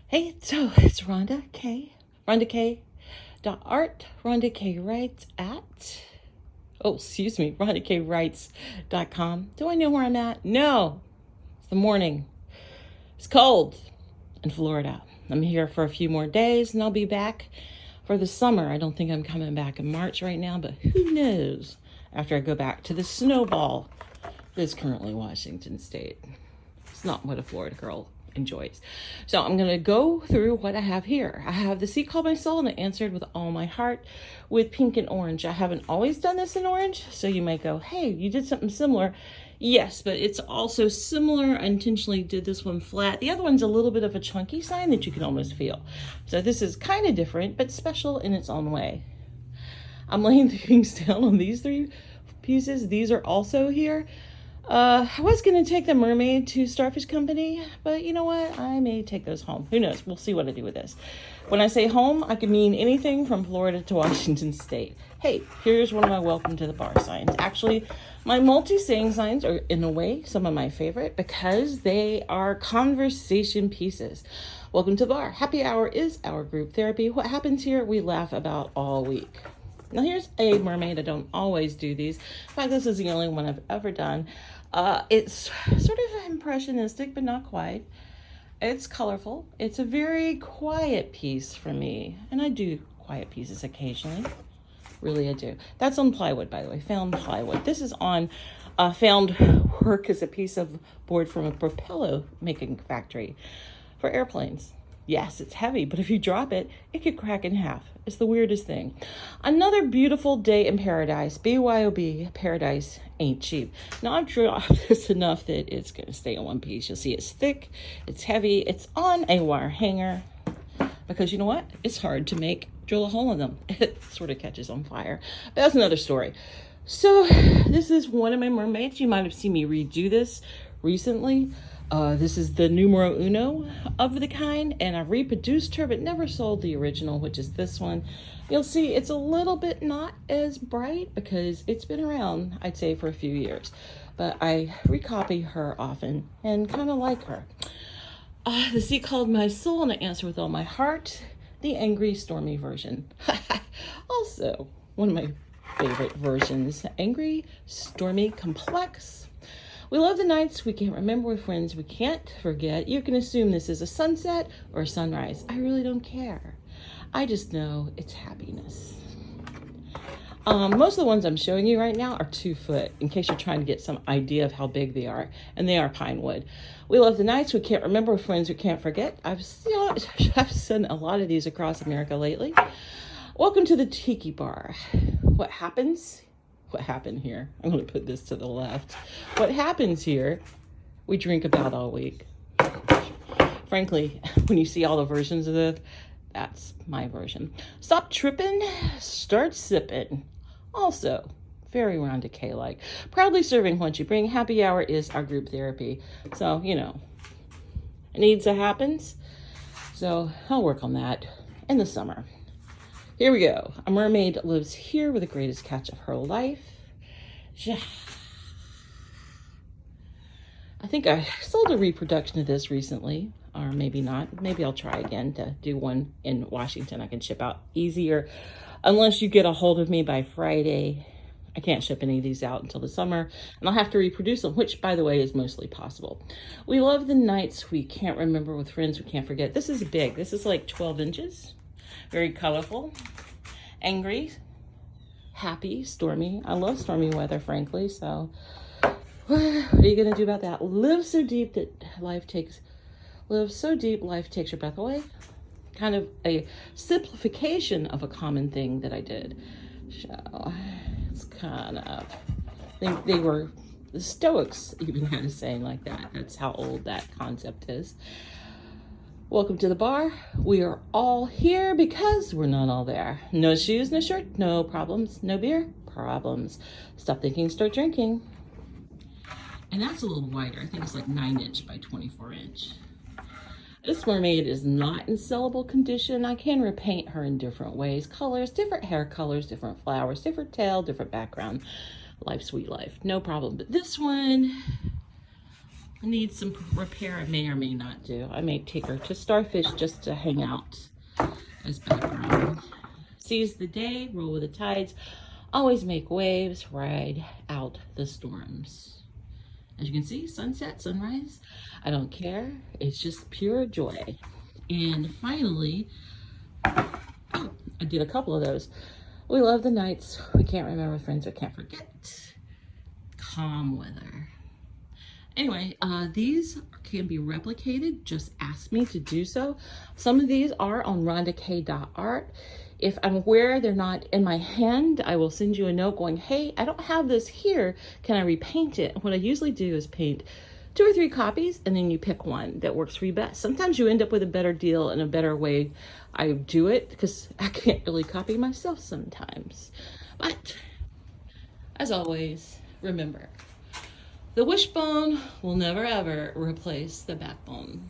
Hey, so it's RhondaK.art. RhondaK writes at, RhondaK.com. Do I know where I'm at? No. It's the morning. It's cold in Florida. I'm here for a few more days and I'll be back for the summer. I don't think I'm coming back in March right now, but who knows after I go back to the snowball that is currently Washington State. It's not what a Florida girl enjoys. So I'm going to go through what I have here. I have The Sea Called My Soul, and I answered with all my heart with pink and orange. I haven't always done this in orange, so you might go, hey, you did something similar. Yes, but it's also similar. I intentionally did this one flat. The other one's a little bit of a chunky sign that you can almost feel. So this is kind of different, but special in its own way. I'm laying things down on these three pieces. These are also here. I was going to take the mermaid to Starfish Company, but you know what? I may take those home. Who knows? We'll see what I do with this. When I say home, I can mean anything from Florida to Washington State. Hey, here's one of my welcome to the bar signs. Actually, my multi-saying signs are, in a way, some of my favorite because they are conversation pieces. Welcome to the bar. Happy hour is our group therapy. What happens here, we laugh about all week. Now here's a mermaid. I don't always do these. In fact, this is the only one I've ever done. It's sort of impressionistic, but not quite. It's colorful. It's a very quiet piece for me. And I do quiet pieces occasionally. Really, I do. That's on plywood, by the way. Found plywood. This is on found work as a piece of board from a propeller making factory for airplanes. Yes, it's heavy, but if you drop it, it could crack in half. It's the weirdest thing. Another beautiful day in paradise. BYOB, paradise ain't cheap. Now I've dropped this enough that it's going to stay in one piece. You'll see it's thick, it's heavy, it's on a wire hanger. Because you know what? It's hard to drill a hole in them. It sort of catches on fire. But that's another story. So this is one of my mermaids. You might have seen me redo this recently. This is the numero uno of the kind, and I reproduced her but never sold the original, which is this one. You'll see it's a little bit not as bright because it's been around, I'd say, for a few years, but I recopy her often and kind of like her. The Sea Called My Soul, and I answer with all my heart, the angry, stormy version. Also, one of my favorite versions, angry, stormy, complex. We love the nights we can't remember with friends we can't forget. You can assume this is a sunset or a sunrise. I really don't care. I just know it's happiness. Most of the ones I'm showing you right now are 2 foot, in case you're trying to get some idea of how big they are, and they are pine wood. We love the nights we can't remember with friends we can't forget. I've sent a lot of these across America lately. Welcome to the tiki bar. What happened here? I'm going to put this to the left. What happens here, we drink about all week. Frankly, when you see all the versions of this, that's my version. Stop tripping, start sipping. Also, very RhondaK-like. Proudly serving what you bring. Happy hour is our group therapy. So, you know, it needs to happen. So I'll work on that in the summer. Here we go. A mermaid lives here with the greatest catch of her life. I think I sold a reproduction of this recently, or maybe not. Maybe I'll try again to do one in Washington I can ship out easier. Unless you get a hold of me by Friday, I can't ship any of these out until the summer, and I'll have to reproduce them, which, by the way, is mostly possible. We love the nights we can't remember with friends we can't forget. This is big. This is like 12 inches. Very colorful, angry, happy, stormy. I love stormy weather, frankly. So what are you going to do about that? Live so deep life takes your breath away. Kind of a simplification of a common thing that I did. So it's kind of, I think the Stoics even had a saying like that. That's how old that concept is. Welcome to the bar. We are all here because we're not all there. No shoes, no shirt, no problems, no beer, problems. Stop thinking, start drinking. And that's a little wider. I think it's like 9" by 24". This mermaid is not in sellable condition. I can repaint her in different ways. Colors, different hair colors, different flowers, different tail, different background. Life, sweet life. No problem. But this one, needs some repair. I may or may not do. I may take her to Starfish just to hang out as background. Seize the day, roll with the tides, always make waves, ride out the storms. As you can see, sunset, sunrise, I don't care. It's just pure joy. And finally, I did a couple of those. We love the nights. We can't remember friends or can't forget. Calm weather. Anyway, these can be replicated. Just ask me to do so. Some of these are on RhondaK.art. If I'm aware they're not in my hand, I will send you a note going, hey, I don't have this here. Can I repaint it? What I usually do is paint 2 or 3 copies, and then you pick one that works for you best. Sometimes you end up with a better deal and a better way I do it, because I can't really copy myself sometimes. But as always, remember, the wishbone will never ever replace the backbone.